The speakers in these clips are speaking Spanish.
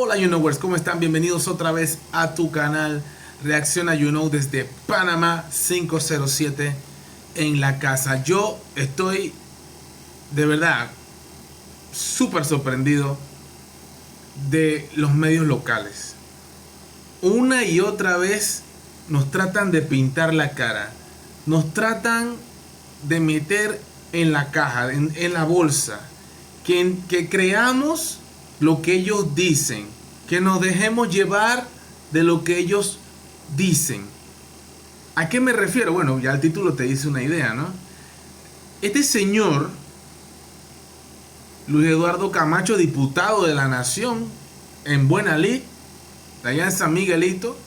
Hola YouKnowers, ¿cómo están? Bienvenidos otra vez a tu canal Reacciona YouKnow desde Panamá 507 en la casa. Yo estoy de verdad súper sorprendido de los medios locales. Una y otra vez nos tratan de pintar la cara, nos tratan de meter en la caja, en la bolsa, que creamos lo que ellos dicen, que nos dejemos llevar de lo que ellos dicen. ¿A qué me refiero? Bueno, ya el título te dice una idea, ¿no? Este señor, Luis Eduardo Camacho, diputado de la Nación en Buena Lid, allá en San Miguelito,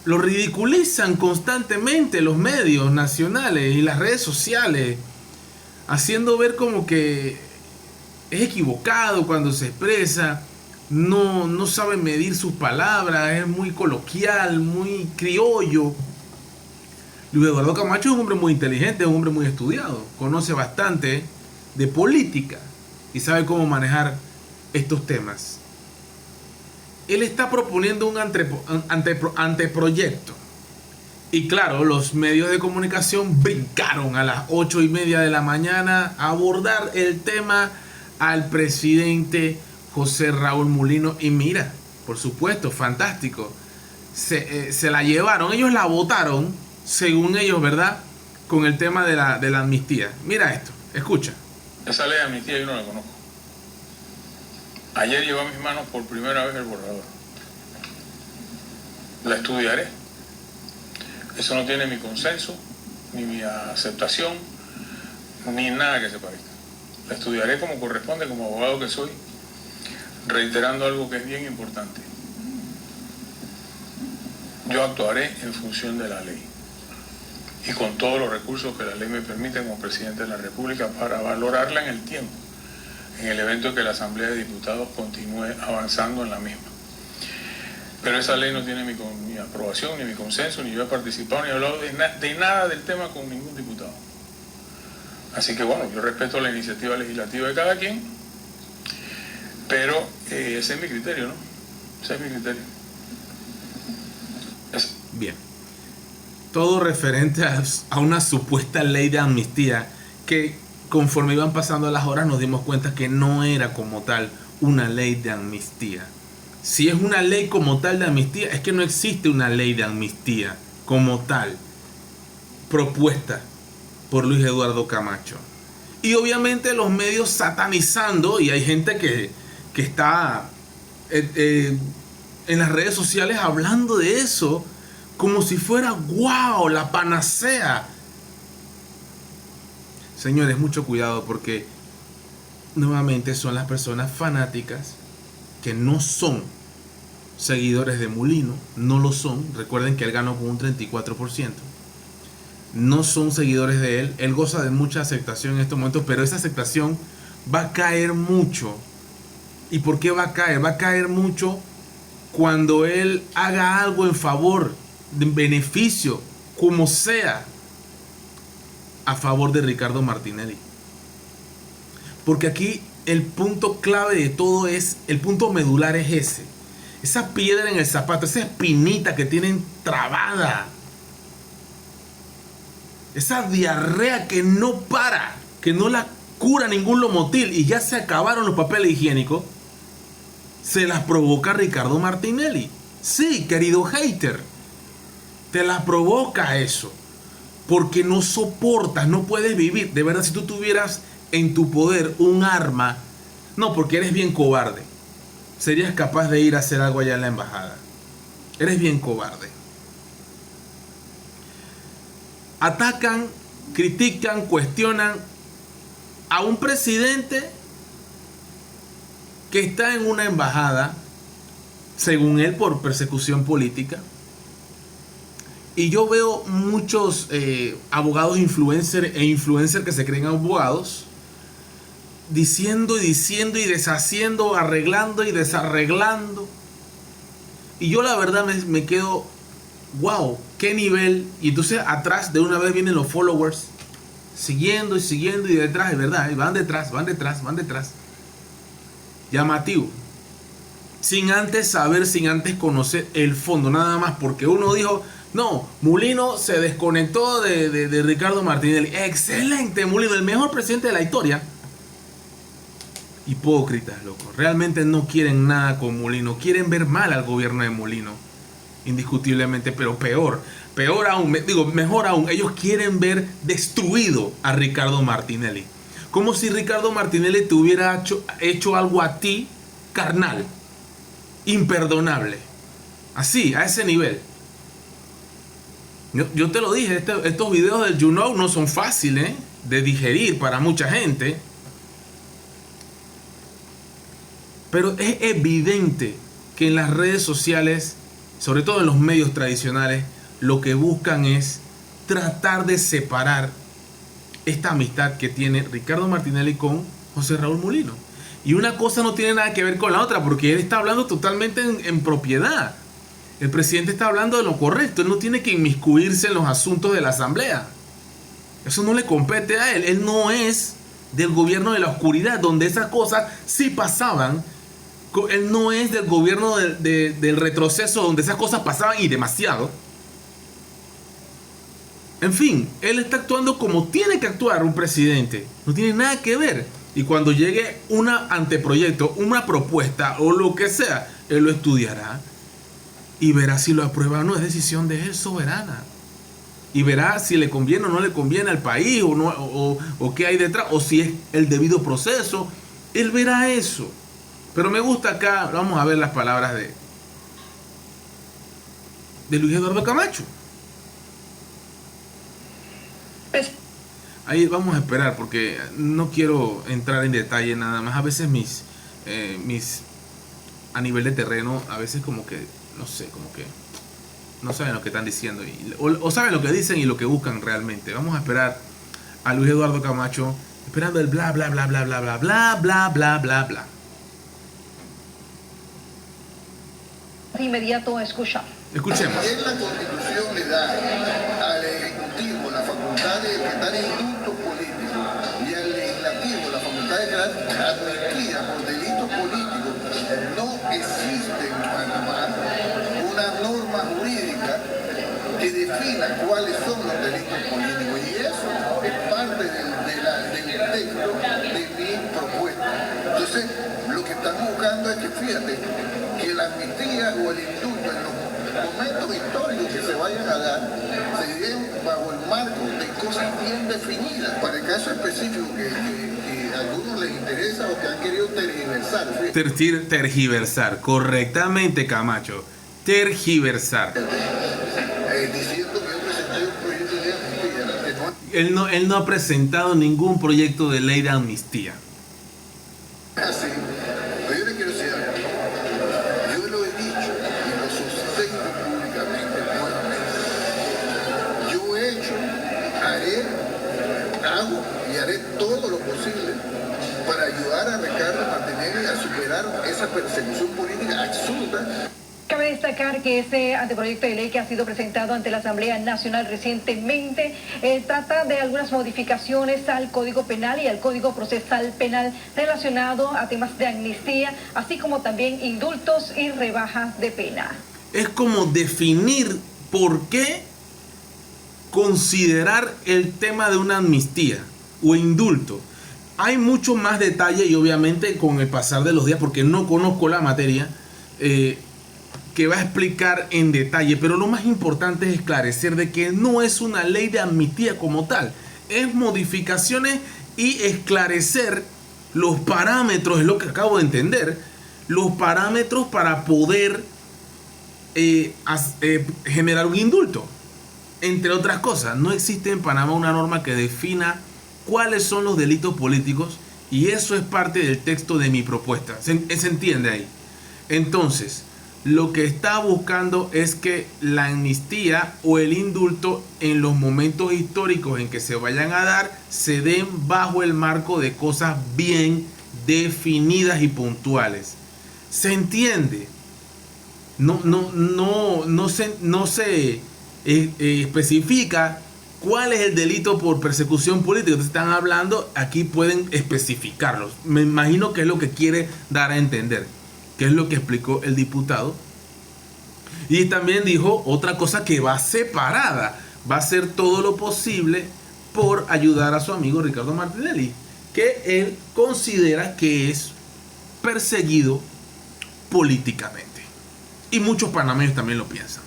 lo ridiculizan constantemente los medios nacionales y las redes sociales, haciendo ver como que es equivocado cuando se expresa, no sabe medir sus palabras, es muy coloquial, muy criollo. Luis Eduardo Camacho es un hombre muy inteligente, es un hombre muy estudiado, conoce bastante de política y sabe cómo manejar estos temas. Él está proponiendo un anteproyecto. Y claro, los medios de comunicación brincaron a las 8:30 de la mañana a abordar el tema al presidente José Raúl Mulino. Y mira, por supuesto, fantástico. Se la llevaron, ellos la votaron, según ellos, ¿verdad? Con el tema de la amnistía. Mira esto, escucha. Esa ley de amnistía yo no la conozco. Ayer llegó a mis manos por primera vez el borrador. La estudiaré. Eso no tiene mi consenso, ni mi aceptación, ni nada que se parezca. La estudiaré como corresponde, como abogado que soy, reiterando algo que es bien importante. Yo actuaré en función de la ley y con todos los recursos que la ley me permite como presidente de la República para valorarla en el tiempo, en el evento en que la Asamblea de Diputados continúe avanzando en la misma. Pero esa ley no tiene mi aprobación, ni mi consenso, ni yo he participado, ni he hablado de nada del tema con ningún diputado. Así que bueno, yo respeto la iniciativa legislativa de cada quien, pero ese es mi criterio, ¿no? Ese es mi criterio. Bien. Todo referente a una supuesta ley de amnistía que conforme iban pasando las horas nos dimos cuenta que no era como tal una ley de amnistía. Si es una ley como tal de amnistía, es que no existe una ley de amnistía como tal propuesta por Luis Eduardo Camacho. Y obviamente los medios satanizando, y hay gente que está en las redes sociales hablando de eso como si fuera wow, la panacea. Señores, mucho cuidado, porque nuevamente son las personas fanáticas que no son seguidores de Mulino, no lo son. Recuerden que él ganó con un 34%. No son seguidores de él. Él goza de mucha aceptación en estos momentos, pero esa aceptación va a caer mucho. ¿Y por qué va a caer? Va a caer mucho cuando él haga algo en favor, de beneficio, como sea, a favor de Ricardo Martinelli. Porque aquí el punto clave de todo es, el punto medular es ese. Esa piedra en el zapato, esa espinita que tienen trabada. Esa diarrea que no para, que no la cura ningún Lomotil y ya se acabaron los papeles higiénicos, se las provoca Ricardo Martinelli. Sí, querido hater, te las provoca eso. Porque no soportas, no puedes vivir. De verdad, si tú tuvieras en tu poder un arma, no, porque eres bien cobarde, serías capaz de ir a hacer algo allá en la embajada. Eres bien cobarde. Atacan, critican, cuestionan a un presidente que está en una embajada, según él, por persecución política. Y yo veo muchos abogados influencers que se creen abogados diciendo y deshaciendo, arreglando y desarreglando. Y yo la verdad me quedo, wow, qué nivel. Y entonces atrás de una vez vienen los followers siguiendo y detrás, de verdad, van detrás. llamativo. Sin antes saber, sin antes conocer el fondo, nada más porque uno dijo, no, Mulino se desconectó de Ricardo Martinelli. Excelente, Mulino, el mejor presidente de la historia. Hipócritas, loco. Realmente no quieren nada con Mulino. Quieren ver mal al gobierno de Mulino. Indiscutiblemente, pero peor aún, mejor aún, ellos quieren ver destruido a Ricardo Martinelli. Como si Ricardo Martinelli te hubiera hecho algo a ti, carnal, imperdonable. Así, a ese nivel. Yo te lo dije, estos videos del You Know no son fáciles de digerir para mucha gente. Pero es evidente que en las redes sociales, sobre todo en los medios tradicionales, lo que buscan es tratar de separar esta amistad que tiene Ricardo Martinelli con José Raúl Mulino. Y una cosa no tiene nada que ver con la otra, porque él está hablando totalmente en propiedad. El presidente está hablando de lo correcto. Él no tiene que inmiscuirse en los asuntos de la asamblea. Eso no le compete a él. Él no es del gobierno de la oscuridad, donde esas cosas sí pasaban. Él no es del gobierno del retroceso, donde esas cosas pasaban y demasiado. En fin, él está actuando como tiene que actuar un presidente. No tiene nada que ver. Y cuando llegue un anteproyecto, una propuesta o lo que sea, él lo estudiará y verá si lo aprueba o no. Es decisión de él, soberana. Y verá si le conviene o no le conviene al país o, no, o qué hay detrás, o si es el debido proceso. Él verá eso. Pero me gusta acá, vamos a ver las palabras de Luis Eduardo Camacho. Ahí vamos a esperar porque no quiero entrar en detalle nada más. A veces mis a nivel de terreno, a veces como que, no sé, como que no saben lo que están diciendo o saben lo que dicen y lo que buscan realmente. Vamos a esperar a Luis Eduardo Camacho, esperando el bla bla bla bla bla bla bla bla bla bla bla. De inmediato a escuchar. Escuchemos. En la Constitución le da al Ejecutivo la facultad de decretar indultos políticos y al Legislativo la facultad de decretar amnistía por delitos políticos. No existe en Panamá una norma jurídica que defina cuáles son los delitos políticos, y eso es parte del texto de mi propuesta. Entonces, lo que estamos buscando es que, fíjate, que la amnistía o el indulto en los momentos históricos que se vayan a dar se den bajo el marco de cosas bien definidas. Para el caso específico que a algunos les interesa o que han querido tergiversar. Tergiversar, correctamente, Camacho. Tergiversar. Diciendo que yo presenté un proyecto de amnistía. Él no ha presentado ningún proyecto de ley de amnistía. Así. Pero yo le quiero decir algo. Yo lo he dicho y lo sostengo públicamente, nuevamente. Yo he hecho, hago y haré todo lo posible para ayudar a Ricardo Martinelli a superar esa persecución política absurda. Cabe destacar que este anteproyecto de ley que ha sido presentado ante la Asamblea Nacional recientemente trata de algunas modificaciones al Código Penal y al Código Procesal Penal relacionado a temas de amnistía, así como también indultos y rebajas de pena. Es como definir por qué considerar el tema de una amnistía o indulto. Hay mucho más detalle y obviamente con el pasar de los días, porque no conozco la materia, que va a explicar en detalle, pero lo más importante es esclarecer de que no es una ley de amnistía como tal, es modificaciones y esclarecer los parámetros, es lo que acabo de entender, los parámetros para poder generar un indulto. Entre otras cosas, no existe en Panamá una norma que defina cuáles son los delitos políticos, y eso es parte del texto de mi propuesta. ¿Se entiende ahí? Entonces, lo que está buscando es que la amnistía o el indulto en los momentos históricos en que se vayan a dar se den bajo el marco de cosas bien definidas y puntuales. ¿Se entiende? No se especifica ¿Cuál es el delito por persecución política? Entonces están hablando, aquí pueden especificarlos. Me imagino que es lo que quiere dar a entender, que es lo que explicó el diputado. Y también dijo otra cosa que va separada, va a hacer todo lo posible por ayudar a su amigo Ricardo Martinelli, que él considera que es perseguido políticamente. Y muchos panameños también lo piensan.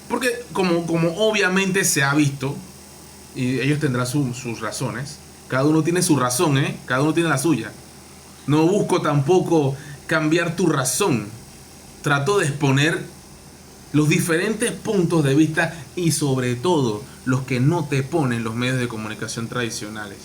Porque como obviamente se ha visto, y ellos tendrán sus razones, cada uno tiene su razón, cada uno tiene la suya. No busco tampoco cambiar tu razón. Trato de exponer los diferentes puntos de vista y sobre todo los que no te ponen los medios de comunicación tradicionales.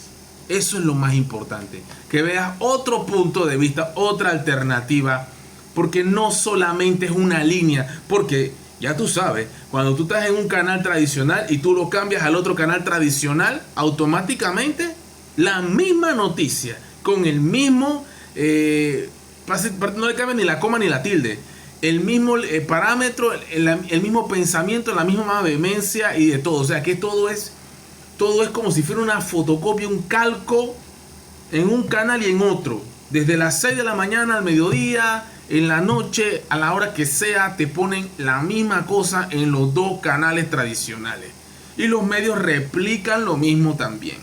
Eso es lo más importante, que veas otro punto de vista, otra alternativa, porque no solamente es una línea, porque ya tú sabes, cuando tú estás en un canal tradicional y tú lo cambias al otro canal tradicional, automáticamente la misma noticia, con el mismo, no le cambia ni la coma ni la tilde, el mismo parámetro, el mismo pensamiento, la misma vehemencia y de todo. O sea que todo es como si fuera una fotocopia, un calco en un canal y en otro. Desde las 6 de la mañana al mediodía, en la noche, a la hora que sea, te ponen la misma cosa en los dos canales tradicionales. Y los medios replican lo mismo también.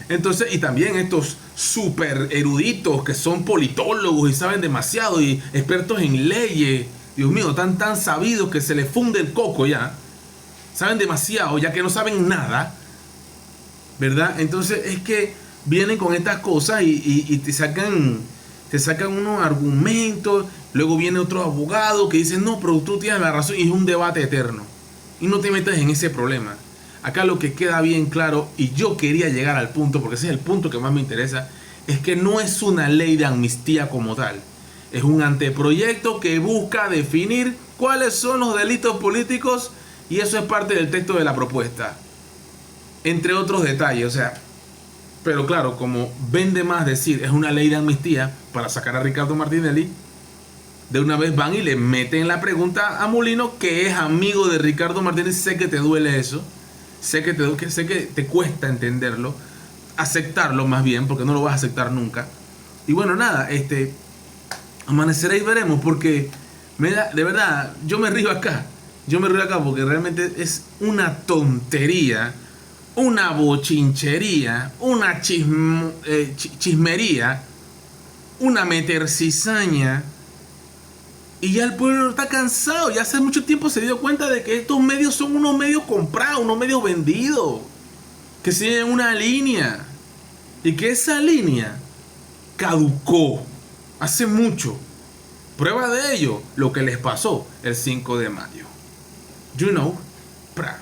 Entonces, y también estos super eruditos que son politólogos y saben demasiado y expertos en leyes, Dios mío, tan sabidos que se les funde el coco ya. Saben demasiado, ya que no saben nada, ¿verdad? Entonces es que vienen con estas cosas y te sacan unos argumentos. Luego viene otro abogado que dice, no, pero tú tienes la razón, y es un debate eterno. Y no te metas en ese problema. Acá lo que queda bien claro, y yo quería llegar al punto, porque ese es el punto que más me interesa, es que no es una ley de amnistía como tal. Es un anteproyecto que busca definir cuáles son los delitos políticos, y eso es parte del texto de la propuesta, entre otros detalles. O sea, pero claro, como vende más decir es una ley de amnistía para sacar a Ricardo Martinelli, de una vez van y le meten la pregunta a Molino, que es amigo de Ricardo Martinelli. Sé que te duele eso, sé que te cuesta entenderlo, aceptarlo más bien, porque no lo vas a aceptar nunca. Y bueno, nada, amanecerá y veremos, porque de verdad, yo me río acá porque realmente es una tontería, una bochinchería, una chismería, una metercizaña. Y ya el pueblo está cansado. Ya hace mucho tiempo se dio cuenta de que estos medios son unos medios comprados, unos medios vendidos, que siguen una línea, y que esa línea caducó hace mucho. Prueba de ello, lo que les pasó el 5 de mayo. You know, pra.